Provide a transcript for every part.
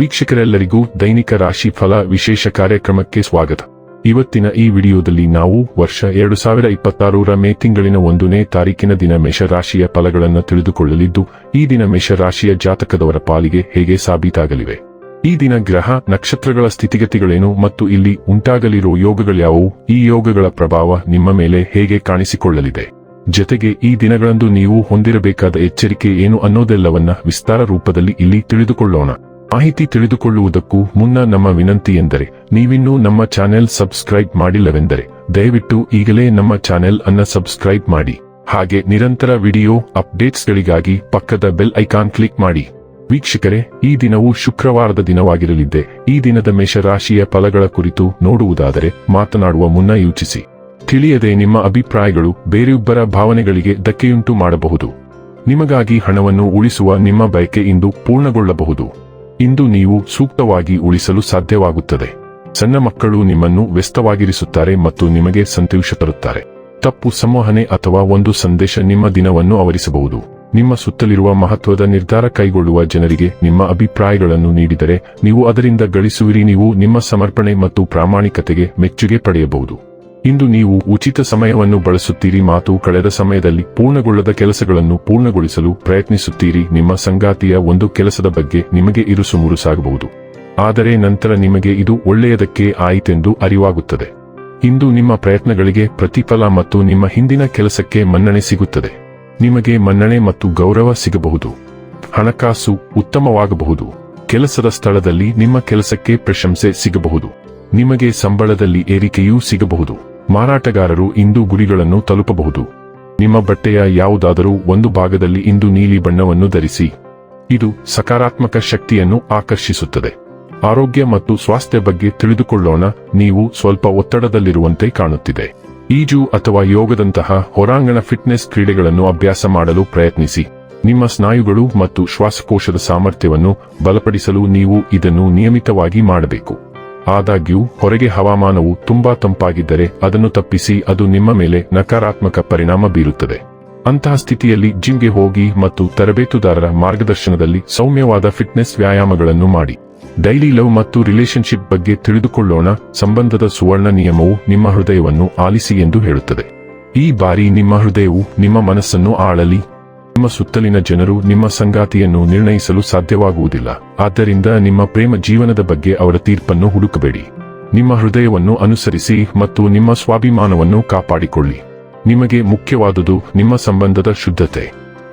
ವೀಕ್ಷಕರೆಲ್ಲರಿಗೂ ದೈನಿಕ ರಾಶಿ ಫಲ ವಿಶೇಷ ಕಾರ್ಯಕ್ರಮಕ್ಕೆ ಸ್ವಾಗತ. ಇವತ್ತಿನ ಈ ವಿಡಿಯೋದಲ್ಲಿ ನಾವು ವರ್ಷ 2026ರ ಮೇ ತಿಂಗಳಿನ 1ನೇ ತಾರೀಕಿನ ದಿನ ಮೇಷರಾಶಿಯ ಫಲಗಳನ್ನು ತಿಳಿದುಕೊಳ್ಳಲಿದ್ದು, ಈ ದಿನ ಮೇಷರಾಶಿಯ ಜಾತಕದವರ ಪಾಲಿಗೆ ಹೇಗೆ ಸಾಬೀತಾಗಲಿವೆ, ಈ ದಿನ ಗ್ರಹ ನಕ್ಷತ್ರಗಳ ಸ್ಥಿತಿಗತಿಗಳೇನು ಮತ್ತು ಇಲ್ಲಿ ಉಂಟಾಗಲಿರೋ ಯೋಗಗಳ್ಯಾವುವು, ಈ ಯೋಗಗಳ ಪ್ರಭಾವ ನಿಮ್ಮ ಮೇಲೆ ಹೇಗೆ ಕಾಣಿಸಿಕೊಳ್ಳಲಿದೆ, ಜೊತೆಗೆ ಈ ದಿನಗಳಂದು ನೀವು ಹೊಂದಿರಬೇಕಾದ ಎಚ್ಚರಿಕೆ ಏನು ಅನ್ನೋದೆಲ್ಲವನ್ನ ವಿಸ್ತಾರ ರೂಪದಲ್ಲಿ ಇಲ್ಲಿ ತಿಳಿದುಕೊಳ್ಳೋಣ. ಮಾಹಿತಿ ತಿಳಿದುಕೊಳ್ಳುವುದಕ್ಕೂ ಮುನ್ನ ನಮ್ಮ ವಿನಂತಿ ಎಂದರೆ, ನೀವಿನ್ನೂ ನಮ್ಮ ಚಾನೆಲ್ ಸಬ್ಸ್ಕ್ರೈಬ್ ಮಾಡಿಲ್ಲವೆಂದರೆ ದಯವಿಟ್ಟು ಈಗಲೇ ನಮ್ಮ ಚಾನೆಲ್ ಅನ್ನ ಸಬ್ಸ್ಕ್ರೈಬ್ ಮಾಡಿ. ಹಾಗೆ ನಿರಂತರ ವಿಡಿಯೋ ಅಪ್ಡೇಟ್ಸ್ಗಳಿಗಾಗಿ ಪಕ್ಕದ ಬೆಲ್ ಐಕಾನ್ ಕ್ಲಿಕ್ ಮಾಡಿ. ವೀಕ್ಷಕರೇ, ಈ ದಿನವು ಶುಕ್ರವಾರದ ದಿನವಾಗಿರಲಿದ್ದೆ. ಈ ದಿನದ ಮೇಷರಾಶಿಯ ಫಲಗಳ ಕುರಿತು ನೋಡುವುದಾದರೆ ಮಾತನಾಡುವ ಮುನ್ನ ಯೋಚಿಸಿ. ತಿಳಿಯದೆ ನಿಮ್ಮ ಅಭಿಪ್ರಾಯಗಳು ಬೇರೆಯೊಬ್ಬರ ಭಾವನೆಗಳಿಗೆ ಧಕ್ಕೆಯುಂಟು ಮಾಡಬಹುದು. ನಿಮಗಾಗಿ ಹಣವನ್ನು ಉಳಿಸುವ ನಿಮ್ಮ ಬಯಕೆ ಇಂದು ಪೂರ್ಣಗೊಳ್ಳಬಹುದು. ಇಂದು ನೀವು ಸೂಕ್ತವಾಗಿ ಉಳಿಸಲು ಸಾಧ್ಯವಾಗುತ್ತದೆ. ಸಣ್ಣ ಮಕ್ಕಳು ನಿಮ್ಮನ್ನು ವ್ಯಸ್ತವಾಗಿರಿಸುತ್ತಾರೆ ಮತ್ತು ನಿಮಗೆ ಸಂತೋಷ ತರುತ್ತಾರೆ. ತಪ್ಪು ಸಂವಹನೆ ಅಥವಾ ಒಂದು ಸಂದೇಶ ನಿಮ್ಮ ದಿನವನ್ನು ಆವರಿಸಬಹುದು. ನಿಮ್ಮ ಸುತ್ತಲಿರುವ ಮಹತ್ವದ ನಿರ್ಧಾರ ಕೈಗೊಳ್ಳುವ ಜನರಿಗೆ ನಿಮ್ಮ ಅಭಿಪ್ರಾಯಗಳನ್ನು ನೀಡಿದರೆ ನೀವು ಅದರಿಂದ ಗಳಿಸುವಿರಿ. ನೀವು ನಿಮ್ಮ ಸಮರ್ಪಣೆ ಮತ್ತು ಪ್ರಾಮಾಣಿಕತೆಗೆ ಮೆಚ್ಚುಗೆ ಪಡೆಯಬಹುದು. ಇಂದು ನೀವು ಉಚಿತ ಸಮಯವನ್ನು ಬಳಸುತ್ತೀರಿ. ಮಾತು ಕಳೆದ ಸಮಯದಲ್ಲಿ ಪೂರ್ಣಗೊಳ್ಳದ ಕೆಲಸಗಳನ್ನು ಪೂರ್ಣಗೊಳಿಸಲು ಪ್ರಯತ್ನಿಸುತ್ತೀರಿ. ನಿಮ್ಮ ಸಂಗಾತಿಯ ಒಂದು ಕೆಲಸದ ಬಗ್ಗೆ ನಿಮಗೆ ಇರುಸುಮುರುಸಾಗಬಹುದು, ಆದರೆ ನಂತರ ನಿಮಗೆ ಇದು ಒಳ್ಳೆಯದಕ್ಕೆ ಆಯಿತೆಂದು ಅರಿವಾಗುತ್ತದೆ. ಇಂದು ನಿಮ್ಮ ಪ್ರಯತ್ನಗಳಿಗೆ ಪ್ರತಿಫಲ ಮತ್ತು ನಿಮ್ಮ ಹಿಂದಿನ ಕೆಲಸಕ್ಕೆ ಮನ್ನಣೆ ಸಿಗುತ್ತದೆ. ನಿಮಗೆ ಮನ್ನಣೆ ಮತ್ತು ಗೌರವ ಸಿಗಬಹುದು. ಹಣಕಾಸು ಉತ್ತಮವಾಗಬಹುದು. ಕೆಲಸದ ಸ್ಥಳದಲ್ಲಿ ನಿಮ್ಮ ಕೆಲಸಕ್ಕೆ ಪ್ರಶಂಸೆ ಸಿಗಬಹುದು. ನಿಮಗೆ ಸಂಬಳದಲ್ಲಿ ಏರಿಕೆಯೂ ಸಿಗಬಹುದು. ಮಾರಾಟಗಾರರು ಇಂದು ಗುರಿಗಳನ್ನು ತಲುಪಬಹುದು. ನಿಮ್ಮ ಬಟ್ಟೆಯ ಯಾವುದಾದರೂ ಒಂದು ಭಾಗದಲ್ಲಿ ಇಂದು ನೀಲಿ ಬಣ್ಣವನ್ನು ಧರಿಸಿ. ಇದು ಸಕಾರಾತ್ಮಕ ಶಕ್ತಿಯನ್ನು ಆಕರ್ಷಿಸುತ್ತದೆ. ಆರೋಗ್ಯ ಮತ್ತು ಸ್ವಾಸ್ಥ್ಯ ಬಗ್ಗೆ ತಿಳಿದುಕೊಳ್ಳೋಣ. ನೀವು ಸ್ವಲ್ಪ ಒತ್ತಡದಲ್ಲಿರುವಂತೆ ಕಾಣುತ್ತಿದೆ. ಈಜು ಅಥವಾ ಯೋಗದಂತಹ ಹೊರಾಂಗಣ ಫಿಟ್ನೆಸ್ ಕ್ರೀಡೆಗಳನ್ನು ಅಭ್ಯಾಸ ಮಾಡಲು ಪ್ರಯತ್ನಿಸಿ. ನಿಮ್ಮ ಸ್ನಾಯುಗಳು ಮತ್ತು ಶ್ವಾಸಕೋಶದ ಸಾಮರ್ಥ್ಯವನ್ನು ಬಲಪಡಿಸಲು ನೀವು ಇದನ್ನು ನಿಯಮಿತವಾಗಿ ಮಾಡಬೇಕು. ಆದಾಗ್ಯೂ ಹೊರಗೆ ಹವಾಮಾನವು ತುಂಬಾ ತಂಪಾಗಿದ್ದರೆ ಅದನ್ನು ತಪ್ಪಿಸಿ, ಅದು ನಿಮ್ಮ ಮೇಲೆ ನಕಾರಾತ್ಮಕ ಪರಿಣಾಮ ಬೀರುತ್ತದೆ. ಅಂತಹ ಸ್ಥಿತಿಯಲ್ಲಿ ಜಿಮ್ಗೆ ಹೋಗಿ ಮತ್ತು ತರಬೇತುದಾರರ ಮಾರ್ಗದರ್ಶನದಲ್ಲಿ ಸೌಮ್ಯವಾದ ಫಿಟ್ನೆಸ್ ವ್ಯಾಯಾಮಗಳನ್ನು ಮಾಡಿ. ಡೈಲಿ ಲವ್ ಮತ್ತು ರಿಲೇಶನ್ಶಿಪ್ ಬಗ್ಗೆ ತಿಳಿದುಕೊಳ್ಳೋಣ. ಸಂಬಂಧದ ಸುವರ್ಣ ನಿಯಮವು ನಿಮ್ಮ ಹೃದಯವನ್ನು ಆಲಿಸಿ ಎಂದು ಹೇಳುತ್ತದೆ. ಈ ಬಾರಿ ನಿಮ್ಮ ಹೃದಯವು ನಿಮ್ಮ ಮನಸ್ಸನ್ನು ಆಳಲಿ. ನಿಮ್ಮ ಸುತ್ತಲಿನ ಜನರು ನಿಮ್ಮ ಸಂಗಾತಿಯನ್ನು ನಿರ್ಣಯಿಸಲು ಸಾಧ್ಯವಾಗುವುದಿಲ್ಲ. ಆದ್ದರಿಂದ ನಿಮ್ಮ ಪ್ರೇಮ ಜೀವನದ ಬಗ್ಗೆ ಅವರ ತೀರ್ಪನ್ನು ಹುಡುಕಬೇಡಿ. ನಿಮ್ಮ ಹೃದಯವನ್ನು ಅನುಸರಿಸಿ ಮತ್ತು ನಿಮ್ಮ ಸ್ವಾಭಿಮಾನವನ್ನು ಕಾಪಾಡಿಕೊಳ್ಳಿ. ನಿಮಗೆ ಮುಖ್ಯವಾದುದು ನಿಮ್ಮ ಸಂಬಂಧದ ಶುದ್ಧತೆ.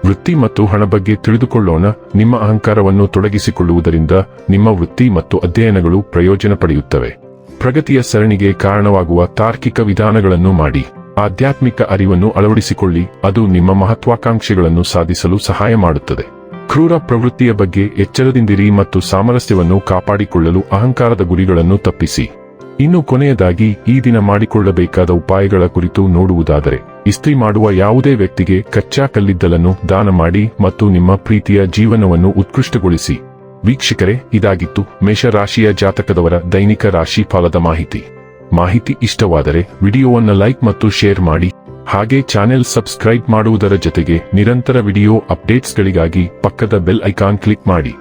ವೃತ್ತಿ ಮತ್ತು ಹಣ ಬಗ್ಗೆ ತಿಳಿದುಕೊಳ್ಳೋಣ. ನಿಮ್ಮ ಅಹಂಕಾರವನ್ನು ತೊಡಗಿಸಿಕೊಳ್ಳುವುದರಿಂದ ನಿಮ್ಮ ವೃತ್ತಿ ಮತ್ತು ಅಧ್ಯಯನಗಳು ಪ್ರಯೋಜನ ಪಡೆಯುತ್ತವೆ. ಪ್ರಗತಿಯ ಸರಣಿಗೆ ಕಾರಣವಾಗುವ ತಾರ್ಕಿಕ ವಿಧಾನಗಳನ್ನು ಮಾಡಿ. ಆಧ್ಯಾತ್ಮಿಕ ಅರಿವನ್ನು ಅಳವಡಿಸಿಕೊಳ್ಳಿ. ಅದು ನಿಮ್ಮ ಮಹತ್ವಾಕಾಂಕ್ಷೆಗಳನ್ನು ಸಾಧಿಸಲು ಸಹಾಯ ಮಾಡುತ್ತದೆ. ಕ್ರೂರ ಪ್ರವೃತ್ತಿಯ ಬಗ್ಗೆ ಎಚ್ಚರದಿಂದಿರಿ ಮತ್ತು ಸಾಮರಸ್ಯವನ್ನು ಕಾಪಾಡಿಕೊಳ್ಳಲು ಅಹಂಕಾರದ ಗುರಿಗಳನ್ನು ತಪ್ಪಿಸಿ. ಇನ್ನು ಕೊನೆಯದಾಗಿ ಈ ದಿನ ಮಾಡಿಕೊಳ್ಳಬೇಕಾದ ಉಪಾಯಗಳ ಕುರಿತು ನೋಡುವುದಾದರೆ, ಇಸ್ತ್ರಿ ಮಾಡುವ ಯಾವುದೇ ವ್ಯಕ್ತಿಗೆ ಕಚ್ಚಾ ಕಲ್ಲಿದ್ದಲನ್ನು ದಾನ ಮಾಡಿ ಮತ್ತು ನಿಮ್ಮ ಪ್ರೀತಿಯ ಜೀವನವನ್ನು ಉತ್ಕೃಷ್ಟಗೊಳಿಸಿ. ವೀಕ್ಷಕರೇ, ಇದಾಗಿತ್ತು ಮೇಷರಾಶಿಯ ಜಾತಕದವರ ದೈನಿಕ ರಾಶಿ ಫಲದ ಮಾಹಿತಿ ಇಷ್ಟವಾದರೆ ವಿಡಿಯೋವನ್ನು ಲೈಕ್ ಮತ್ತು ಶೇರ್ ಮಾಡಿ. ಹಾಗೆ ಚಾನೆಲ್ ಸಬ್ಸ್ಕ್ರೈಬ್ ಮಾಡುವುದರ ಜೊತೆಗೆ ನಿರಂತರ ವಿಡಿಯೋ ಅಪ್ಡೇಟ್ಸ್ಗಳಿಗಾಗಿ ಪಕ್ಕದ ಬೆಲ್ ಐಕಾನ್ ಕ್ಲಿಕ್ ಮಾಡಿ.